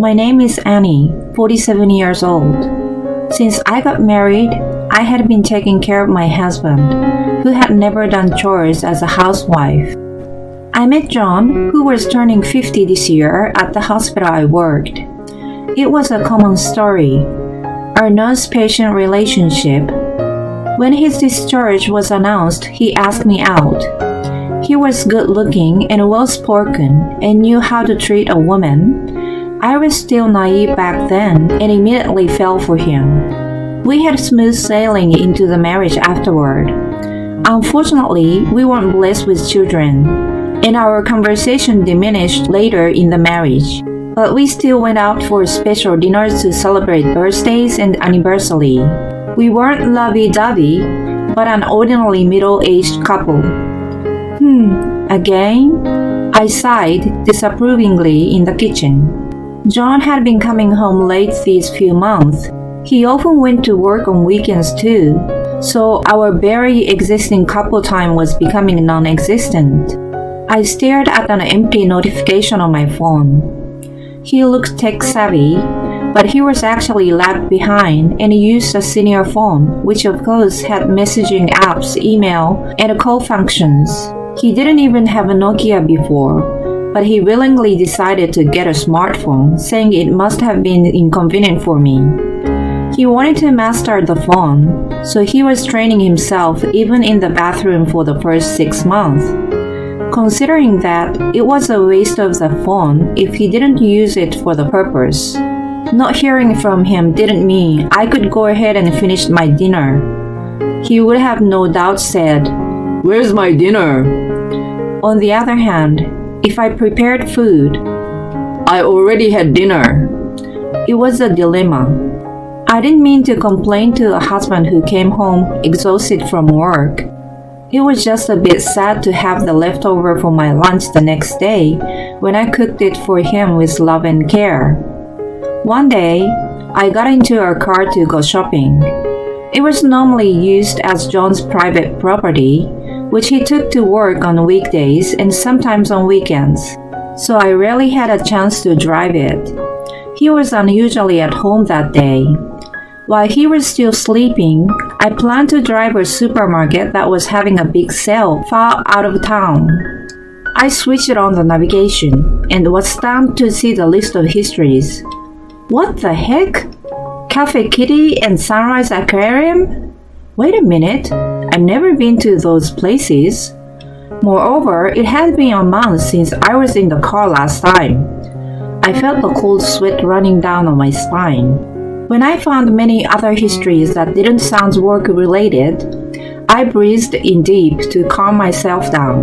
My name is Annie, 47 years old. Since I got married, I had been taking care of my husband, who had never done chores as a housewife. I met John, who was turning 50 this year, at the hospital I worked. It was a common story, our nurse-patient relationship. When his discharge was announced, he asked me out. He was good-looking and well-spoken and knew how to treat a woman. I was still naive back then and immediately fell for him. We had smooth sailing into the marriage afterward. Unfortunately, we weren't blessed with children, and our conversation diminished later in the marriage. But we still went out for special dinners to celebrate birthdays and anniversary. We weren't lovey-dovey, but an ordinarily middle-aged couple. Again? I sighed disapprovingly in the kitchen. John had been coming home late these few months. He often went to work on weekends too, so our barely existing couple time was becoming non-existent. I stared at an empty notification on my phone. He looked tech-savvy, but he was actually lagged behind and used a senior phone, which of course had messaging apps, email, and call functions. He didn't even have a Nokia before, but he willingly decided to get a smartphone, saying it must have been inconvenient for me. He wanted to master the phone, so he was training himself even in the bathroom for the first 6 months. Considering that it was a waste of the phone if he didn't use it for the purpose. Not hearing from him didn't mean I could go ahead and finish my dinner. He would have no doubt said, "Where's my dinner?" On the other hand, if I prepared food, "I already had dinner." It was a dilemma. I didn't mean to complain to a husband who came home exhausted from work. It was just a bit sad to have the leftover for my lunch the next day when I cooked it for him with love and care. One day, I got into our car to go shopping. It was normally used as John's private property, which he took to work on weekdays and sometimes on weekends, so I rarely had a chance to drive it. He was unusually at home that day. While he was still sleeping, I planned to drive a supermarket that was having a big sale far out of town. I switched on the navigation and was stunned to see the list of histories. What the heck? Cafe Kitty and Sunrise Aquarium? Wait a minute, I've never been to those places. Moreover, it had been a month since I was in the car last time. I felt the cold sweat running down on my spine. When I found many other histories that didn't sound work-related, I breathed in deep to calm myself down.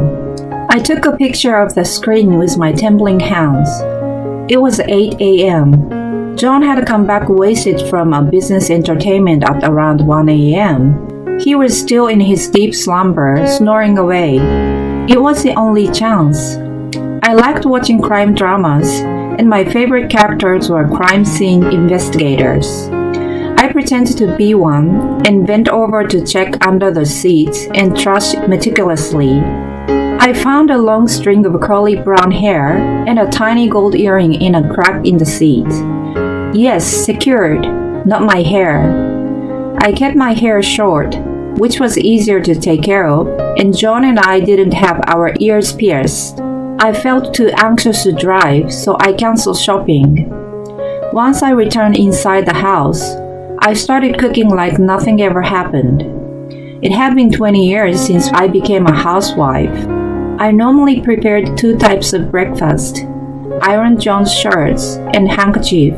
I took a picture of the screen with my trembling hands. It was 8 a.m. John had come back wasted from a business entertainment at around 1 a.m. He was still in his deep slumber, snoring away. It was the only chance. I liked watching crime dramas, and my favorite characters were crime scene investigators. I pretended to be one and bent over to check under the seats and trash meticulously. I found a long string of curly brown hair and a tiny gold earring in a crack in the seat. Yes, secured, not my hair. I kept my hair short, which was easier to take care of, and John and I didn't have our ears pierced. I felt too anxious to drive, so I canceled shopping. Once I returned inside the house, I started cooking like nothing ever happened. It had been 20 years since I became a housewife. I normally prepared 2 types of breakfast, ironed John's shirts and handkerchief,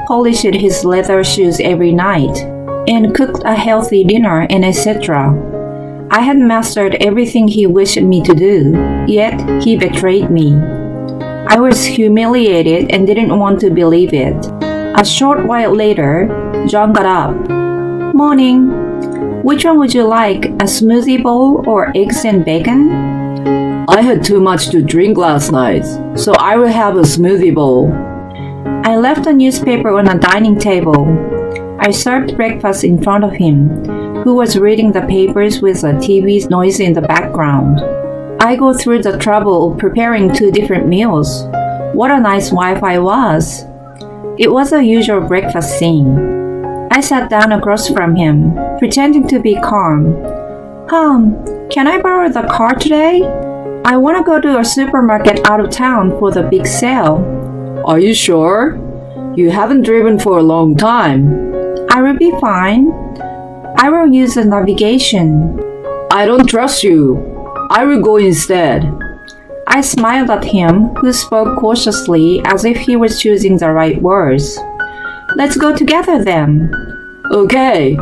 polished his leather shoes every night, and cooked a healthy dinner and etc. I had mastered everything he wished me to do, yet he betrayed me. I was humiliated and didn't want to believe it. A short while later, John got up. "Morning. Which one would you like, a smoothie bowl or eggs and bacon?" "I had too much to drink last night, so I will have a smoothie bowl." I left a newspaper on a dining table. I served breakfast in front of him, who was reading the papers with a TV noise in the background. I go through the trouble of preparing 2 different meals. What a nice wife I was. It was a usual breakfast scene. I sat down across from him, pretending to be calm. Can I borrow the car today? I want to go to a supermarket out of town for the big sale. Are you sure? You haven't driven for a long time. I will be fine. I will use the navigation. I don't trust you. I will go instead. I smiled at him, who spoke cautiously as if he was choosing the right words. Let's go together then. Okay.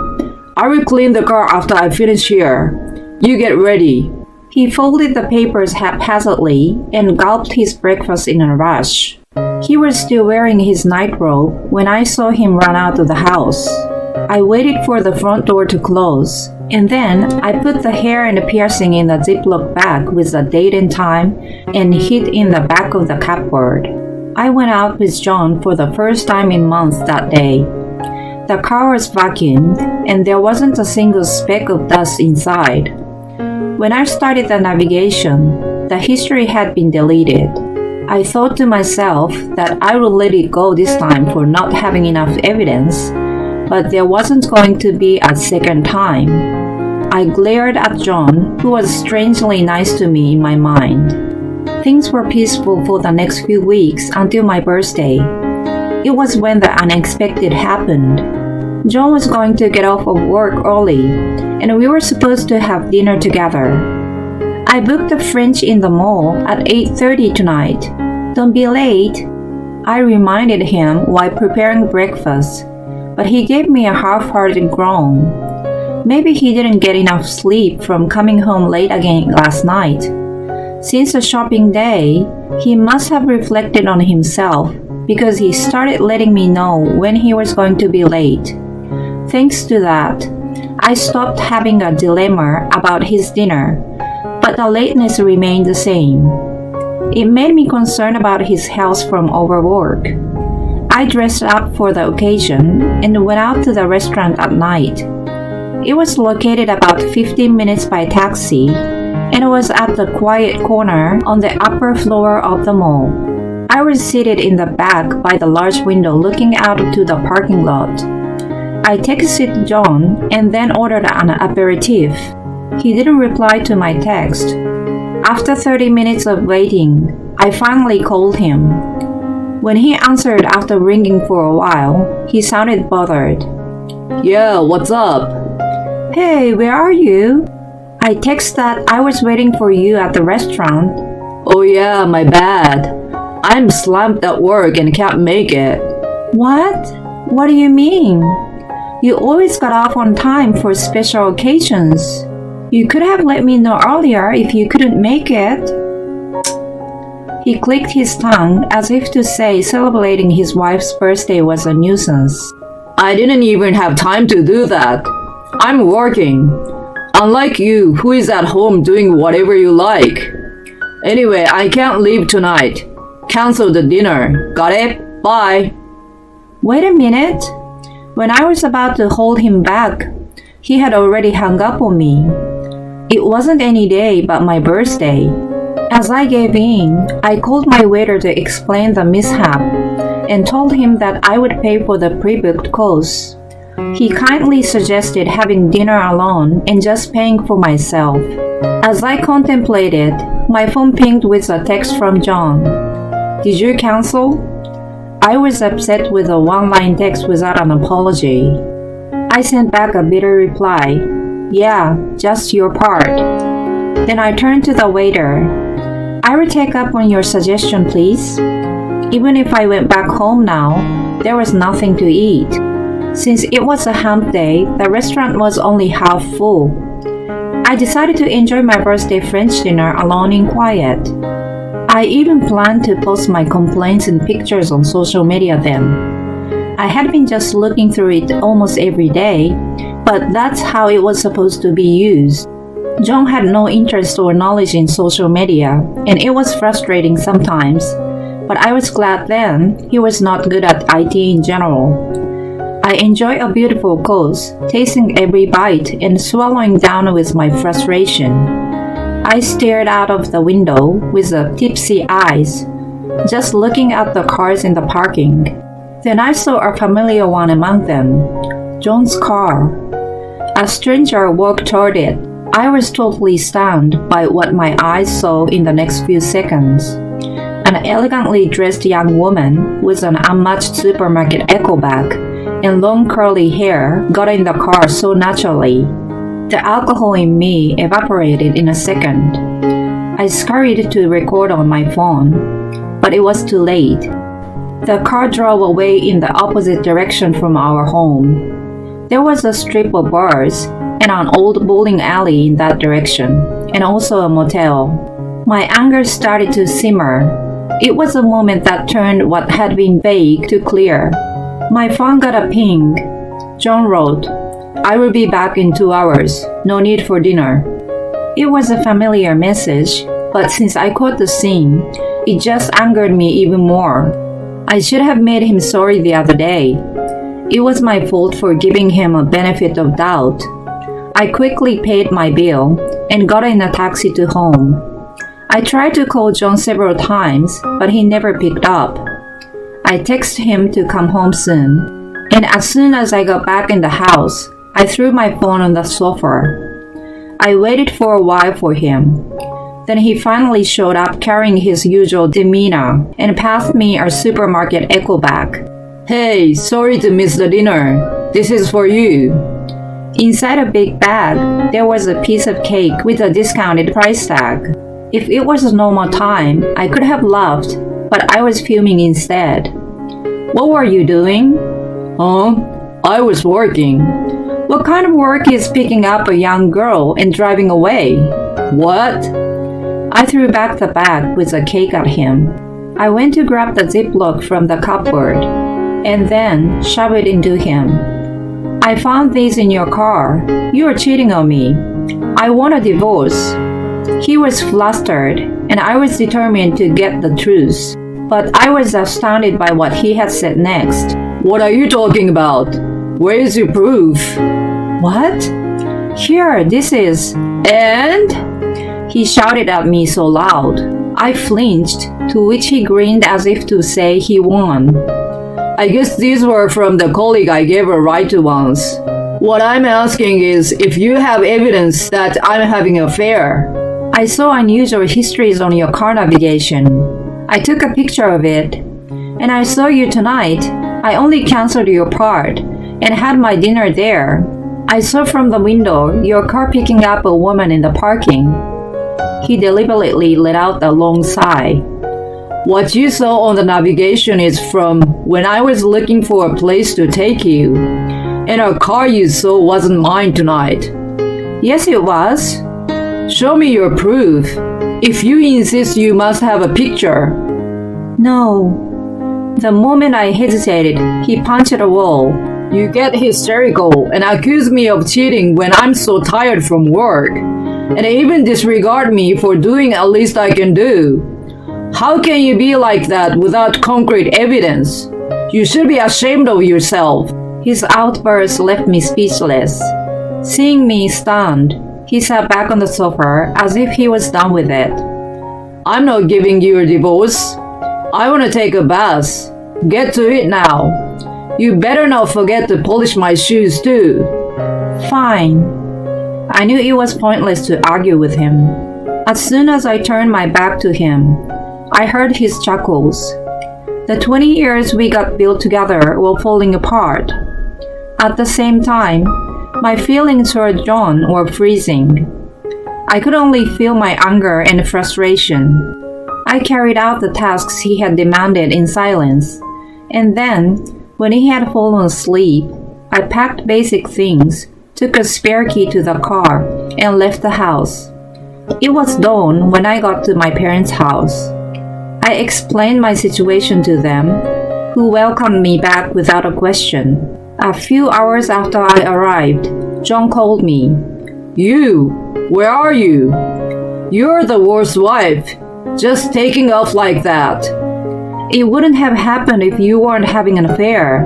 I will clean the car after I finish here. You get ready. He folded the papers haphazardly and gulped his breakfast in a rush. He was still wearing his nightrobe when I saw him run out of the house. I waited for the front door to close, and then I put the hair and the piercing in a Ziploc bag with the date and time and hid in the back of the cupboard. I went out with John for the first time in months that day. The car was vacuumed, and there wasn't a single speck of dust inside. When I started the navigation, the history had been deleted. I thought to myself that I would let it go this time for not having enough evidence, but there wasn't going to be a second time. I glared at John, who was strangely nice to me in my mind. Things were peaceful for the next few weeks until my birthday. It was when the unexpected happened. John was going to get off of work early, and we were supposed to have dinner together. I booked the French in the mall at 8:30 tonight. Don't be late, I reminded him while preparing breakfast, but he gave me a half-hearted groan. Maybe he didn't get enough sleep from coming home late again last night. Since the shopping day, he must have reflected on himself because he started letting me know when he was going to be late. Thanks to that, I stopped having a dilemma about his dinner, but the lateness remained the same. It made me concerned about his health from overwork. I dressed up for the occasion and went out to the restaurant at night. It was located about 15 minutes by taxi and was at the quiet corner on the upper floor of the mall. I was seated in the back by the large window looking out to the parking lot. I texted John and then ordered an aperitif. He didn't reply to my text. After 30 minutes of waiting, I finally called him. When he answered after ringing for a while, he sounded bothered. Yeah, what's up? Hey, where are you? I texted that I was waiting for you at the restaurant. Oh yeah, my bad. I'm slammed at work and can't make it. What? What do you mean? You always got off on time for special occasions. You could have let me know earlier if you couldn't make it. He clicked his tongue as if to say celebrating his wife's birthday was a nuisance. I didn't even have time to do that. I'm working. Unlike you, who is at home doing whatever you like. Anyway, I can't leave tonight. Cancel the dinner. Got it? Bye. Wait a minute. When I was about to hold him back, he had already hung up on me. It wasn't any day but my birthday. As I gave in, I called my waiter to explain the mishap and told him that I would pay for the pre-booked course. He kindly suggested having dinner alone and just paying for myself. As I contemplated, my phone pinged with a text from John. Did you cancel? I was upset with a one-line text without an apology. I sent back a bitter reply. Yeah, just your part. Then I turned to the waiter. I will take up on your suggestion, please. Even if I went back home now, there was nothing to eat. Since it was a hump day, the restaurant was only half full. I decided to enjoy my birthday French dinner alone in quiet. I even planned to post my complaints and pictures on social media then. I had been just looking through it almost every day, but that's how it was supposed to be used. John had no interest or knowledge in social media, and it was frustrating sometimes, but I was glad then he was not good at IT in general. I enjoy a beautiful course, tasting every bite and swallowing down with my frustration. I stared out of the window with a tipsy eyes, just looking at the cars in the parking. Then I saw a familiar one among them, John's car. A stranger walked toward it. I was totally stunned by what my eyes saw in the next few seconds. An elegantly dressed young woman with an unmatched supermarket echo bag and long curly hair got in the car so naturally. The alcohol in me evaporated in a second. I scurried to record on my phone, but it was too late. The car drove away in the opposite direction from our home. There was a strip of bars and an old bowling alley in that direction, and also a motel. My anger started to simmer. It was a moment that turned what had been vague to clear. My phone got a ping. John wrote, "I will be back in 2 hours. No need for dinner." It was a familiar message, but since I caught the scene, it just angered me even more. I should have made him sorry the other day. It was my fault for giving him a benefit of doubt. I quickly paid my bill and got in a taxi to home. I tried to call John several times, but he never picked up. I texted him to come home soon, and as soon as I got back in the house, I threw my phone on the sofa. I waited for a while for him. Then he finally showed up carrying his usual demeanor and passed me a supermarket echo bag. Hey, sorry to miss the dinner. This is for you. Inside a big bag, there was a piece of cake with a discounted price tag. If it was normal time, I could have laughed, but I was fuming instead. What were you doing? I was working. What kind of work is picking up a young girl and driving away? What? I threw back the bag with the cake at him. I went to grab the Ziploc from the cupboard and then shove it into him. I found these in your car. You are cheating on me. I want a divorce. He was flustered, and I was determined to get the truth. But I was astounded by what he had said next. What are you talking about? Where is your proof? What? Here, this is. And? He shouted at me so loud. I flinched, to which he grinned as if to say he won. I guess these were from the colleague I gave a ride to once. What I'm asking is if you have evidence that I'm having an affair. I saw unusual histories on your car navigation. I took a picture of it. And I saw you tonight. I only canceled your part and had my dinner there. I saw from the window your car picking up a woman in the parking. He deliberately let out a long sigh. What you saw on the navigation is from when I was looking for a place to take you. And our car you saw wasn't mine tonight. Yes, it was. Show me your proof. If you insist, you must have a picture. No. The moment I hesitated, he punched a wall. You get hysterical and accuse me of cheating when I'm so tired from work. And even disregard me for doing the least I can do. How can you be like that without concrete evidence? You should be ashamed of yourself. His outburst left me speechless. Seeing me stunned, he sat back on the sofa as if he was done with it. I'm not giving you a divorce. I want to take a bath. Get to it now. You better not forget to polish my shoes too. Fine. I knew it was pointless to argue with him. As soon as I turned my back to him, I heard his chuckles. The 20 years we got built together were falling apart. At the same time, my feelings toward John were freezing. I could only feel my anger and frustration. I carried out the tasks he had demanded in silence, and then, when he had fallen asleep, I packed basic things, took a spare key to the car, and left the house. It was dawn when I got to my parents' house. I explained my situation to them, who welcomed me back without a question. A few hours after I arrived, John called me. You, where are you? You're the worst wife, just taking off like that. It wouldn't have happened if you weren't having an affair.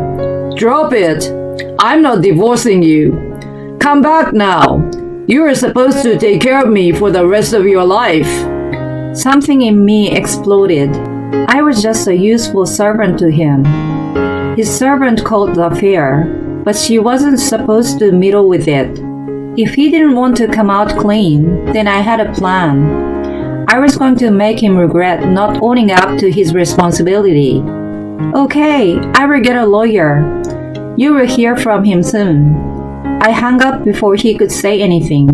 Drop it. I'm not divorcing you. Come back now. You are supposed to take care of me for the rest of your life. Something in me exploded. I was just a useful servant to him. His servant called the affair, but she wasn't supposed to meddle with it. If he didn't want to come out clean, then I had a plan. I was going to make him regret not owning up to his responsibility. Okay, I will get a lawyer. You will hear from him soon. I hung up before he could say anything.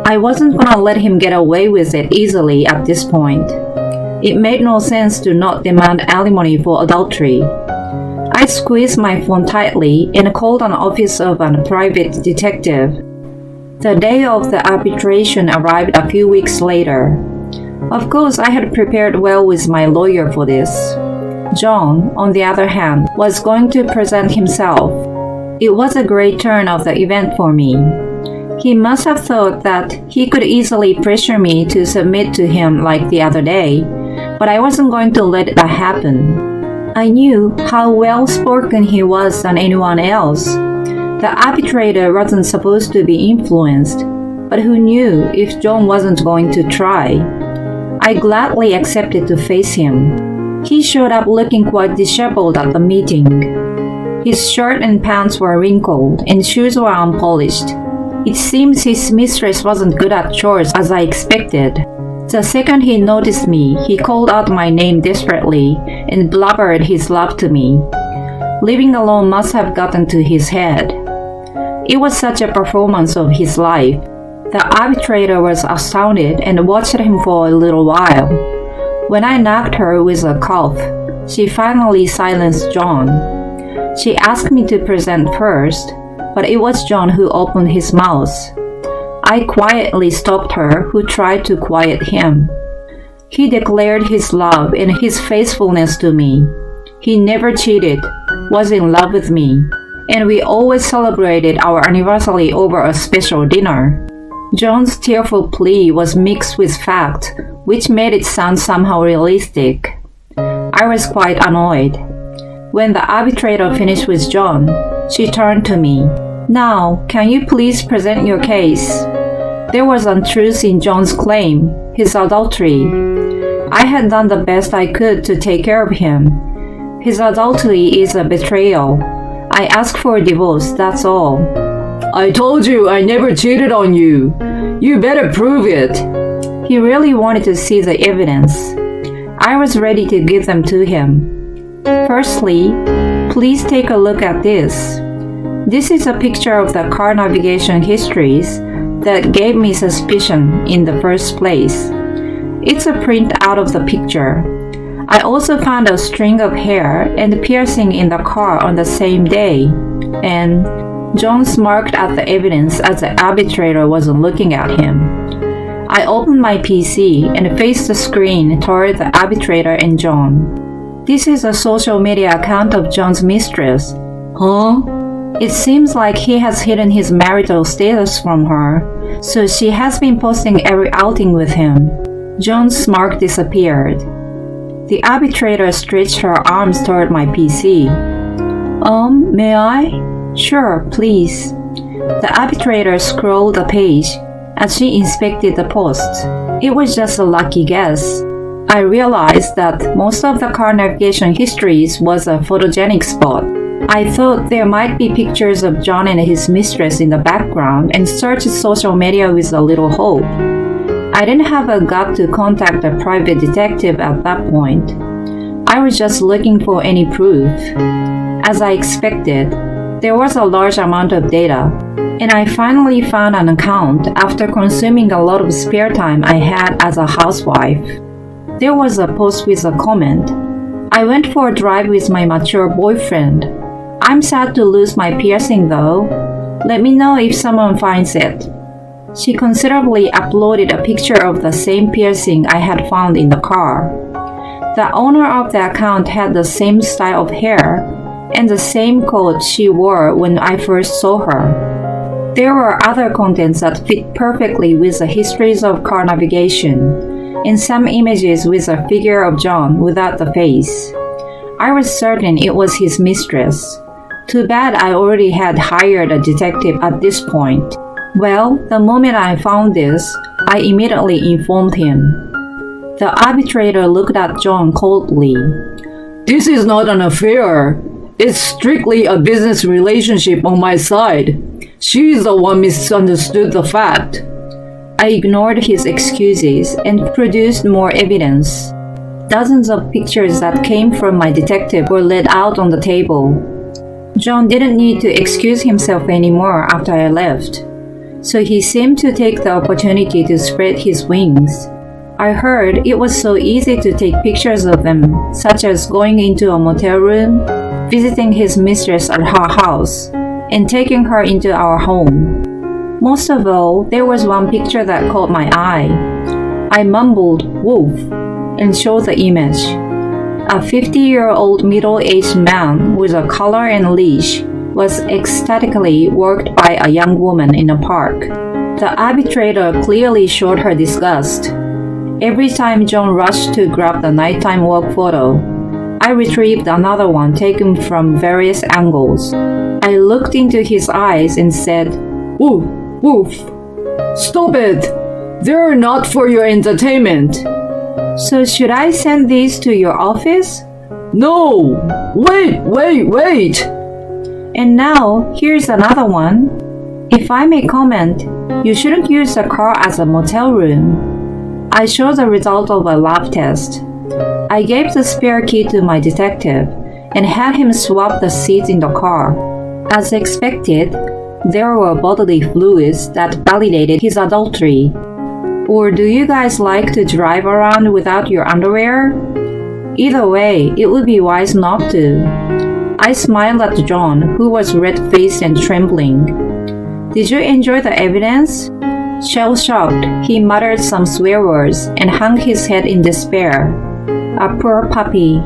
I wasn't gonna let him get away with it easily at this point. It made no sense to not demand alimony for adultery. I squeezed my phone tightly and called an office of a private detective. The day of the arbitration arrived a few weeks later. Of course, I had prepared well with my lawyer for this. John, on the other hand, was going to present himself. It was a great turn of the event for me. He must have thought that he could easily pressure me to submit to him like the other day, but I wasn't going to let that happen. I knew how well-spoken he was than anyone else. The arbitrator wasn't supposed to be influenced, but who knew if John wasn't going to try? I gladly accepted to face him. He showed up looking quite disheveled at the meeting. His shirt and pants were wrinkled and shoes were unpolished. It seems his mistress wasn't good at chores as I expected. The second he noticed me, he called out my name desperately and blubbered his love to me. Living alone must have gotten to his head. It was such a performance of his life. The arbitrator was astounded and watched him for a little while. When I knocked her with a cough, she finally silenced John. She asked me to present first, but it was John who opened his mouth. I quietly stopped her, who tried to quiet him. He declared his love and his faithfulness to me. He never cheated, was in love with me, and we always celebrated our anniversary over a special dinner. John's tearful plea was mixed with fact, which made it sound somehow realistic. I was quite annoyed. When the arbitrator finished with John, she turned to me. Now, can you please present your case? There was untruth in John's claim, his adultery. I had done the best I could to take care of him. His adultery is a betrayal. I asked for a divorce, that's all. I told you I never cheated on you. You better prove it. He really wanted to see the evidence. I was ready to give them to him. Firstly, please take a look at this. This is a picture of the car navigation histories that gave me suspicion in the first place. It's a print out of the picture. I also found a string of hair and piercing in the car on the same day, and John smirked at the evidence as the arbitrator wasn't looking at him. I opened my PC and faced the screen toward the arbitrator and John. This is a social media account of John's mistress. Huh? It seems like he has hidden his marital status from her, so she has been posting every outing with him. John's smirk disappeared. The arbitrator stretched her arms toward my PC. May I? Sure, please. The arbitrator scrolled the page as she inspected the posts. It was just a lucky guess. I realized that most of the car navigation histories was a photogenic spot. I thought there might be pictures of John and his mistress in the background and searched social media with a little hope. I didn't have a gut to contact a private detective at that point. I was just looking for any proof. As I expected, there was a large amount of data, and I finally found an account after consuming a lot of spare time I had as a housewife. There was a post with a comment. I went for a drive with my mature boyfriend. I'm sad to lose my piercing though. Let me know if someone finds it. She considerably uploaded a picture of the same piercing I had found in the car. The owner of the account had the same style of hair and the same coat she wore when I first saw her. There were other contents that fit perfectly with the histories of car navigation, and some images with a figure of John without the face. I was certain it was his mistress. Too bad I already had hired a detective at this point. Well, the moment I found this, I immediately informed him. The arbitrator looked at John coldly. This is not an affair. It's strictly a business relationship on my side. She's the one misunderstood the fact. I ignored his excuses and produced more evidence. Dozens of pictures that came from my detective were laid out on the table. John didn't need to excuse himself anymore after I left, so he seemed to take the opportunity to spread his wings. I heard it was so easy to take pictures of them, such as going into a motel room, visiting his mistress at her house, and taking her into our home. Most of all, there was one picture that caught my eye. I mumbled, "Wolf," and showed the image. A 50-year-old middle-aged man with a collar and leash was ecstatically worked by a young woman in a park. The arbitrator clearly showed her disgust. Every time John rushed to grab the nighttime walk photo, I retrieved another one taken from various angles. I looked into his eyes and said, "Woof, woof. Stop it! They're not for your entertainment." "So should I send these to your office?" "No! Wait! And now, here's another one. If I may comment, you shouldn't use the car as a motel room." I showed the result of a lab test. I gave the spare key to my detective and had him swap the seats in the car. As expected, there were bodily fluids that validated his adultery. Or do you guys like to drive around without your underwear? Either way, it would be wise not to. I smiled at John, who was red-faced and trembling. "Did you enjoy the evidence?" Shell-shocked, he muttered some swear words and hung his head in despair. A poor puppy.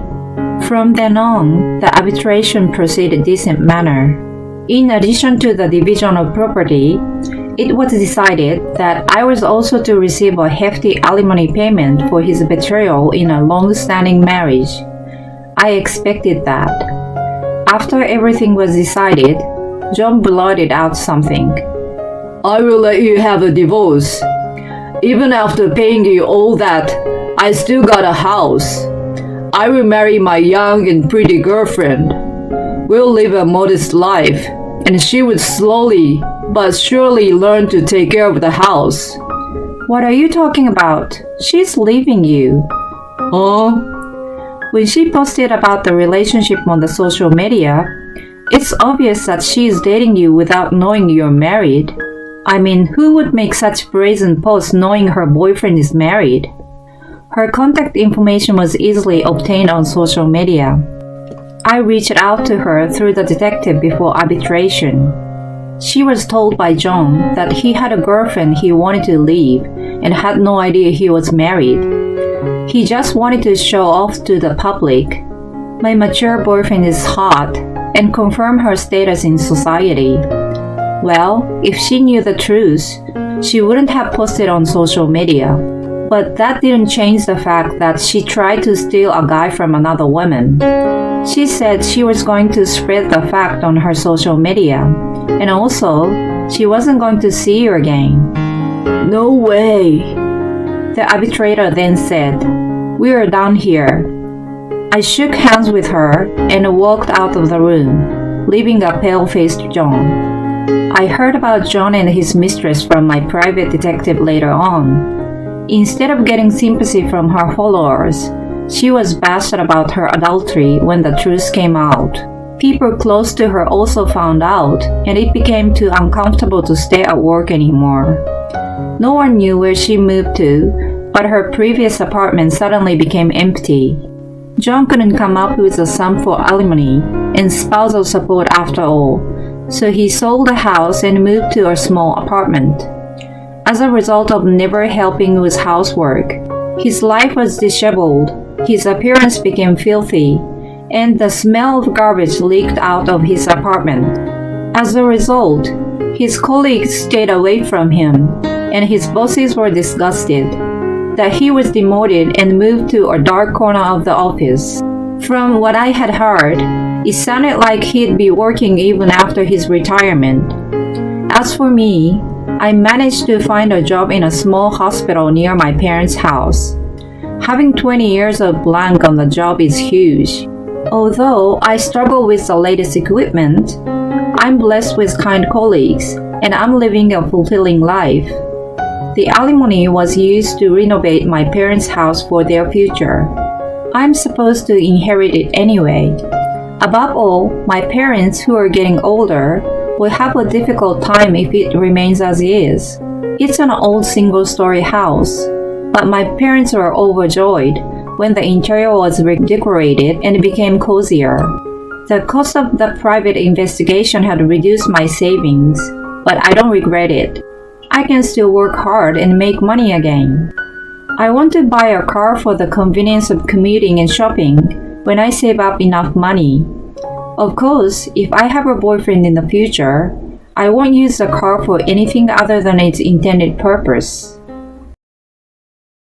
From then on, the arbitration proceeded in a decent manner. In addition to the division of property, it was decided that I was also to receive a hefty alimony payment for his betrayal in a long-standing marriage. I expected that. After everything was decided, John blurted out something. "I will let you have a divorce. Even after paying you all that, I still got a house. I will marry my young and pretty girlfriend. We'll live a modest life, and she would slowly but surely learn to take care of the house." "What are you talking about? She's leaving you." Huh? When she posted about the relationship on the social media, it's obvious that she is dating you without knowing you're married. I mean, who would make such brazen posts knowing her boyfriend is married? Her contact information was easily obtained on social media. I reached out to her through the detective before arbitration. She was told by John that he had a girlfriend he wanted to leave and had no idea he was married. He just wanted to show off to the public. My mature boyfriend is hot and confirm her status in society. Well, if she knew the truth, she wouldn't have posted on social media. But that didn't change the fact that she tried to steal a guy from another woman. She said she was going to spread the fact on her social media, and also, she wasn't going to see you again. "No way." The arbitrator then said, "We are done here." I shook hands with her and walked out of the room, leaving a pale-faced John. I heard about John and his mistress from my private detective later on. Instead of getting sympathy from her followers, she was bashed about her adultery when the truth came out. People close to her also found out, and it became too uncomfortable to stay at work anymore. No one knew where she moved to, but her previous apartment suddenly became empty. John couldn't come up with a sum for alimony and spousal support after all, so he sold the house and moved to a small apartment. As a result of never helping with housework, his life was disheveled, his appearance became filthy, and the smell of garbage leaked out of his apartment. As a result, his colleagues stayed away from him, and his bosses were disgusted that he was demoted and moved to a dark corner of the office. From what I had heard, it sounded like he'd be working even after his retirement. As for me, I managed to find a job in a small hospital near my parents' house. Having 20 years of blank on the job is huge. Although I struggle with the latest equipment, I'm blessed with kind colleagues and I'm living a fulfilling life. The alimony was used to renovate my parents' house for their future. I'm supposed to inherit it anyway. Above all, my parents, who are getting older, will have a difficult time if it remains as is. It's an old single-story house, but my parents were overjoyed when the interior was redecorated and it became cozier. The cost of the private investigation had reduced my savings, but I don't regret it. I can still work hard and make money again. I want to buy a car for the convenience of commuting and shopping when I save up enough money. Of course, if I have a boyfriend in the future, I won't use the car for anything other than its intended purpose.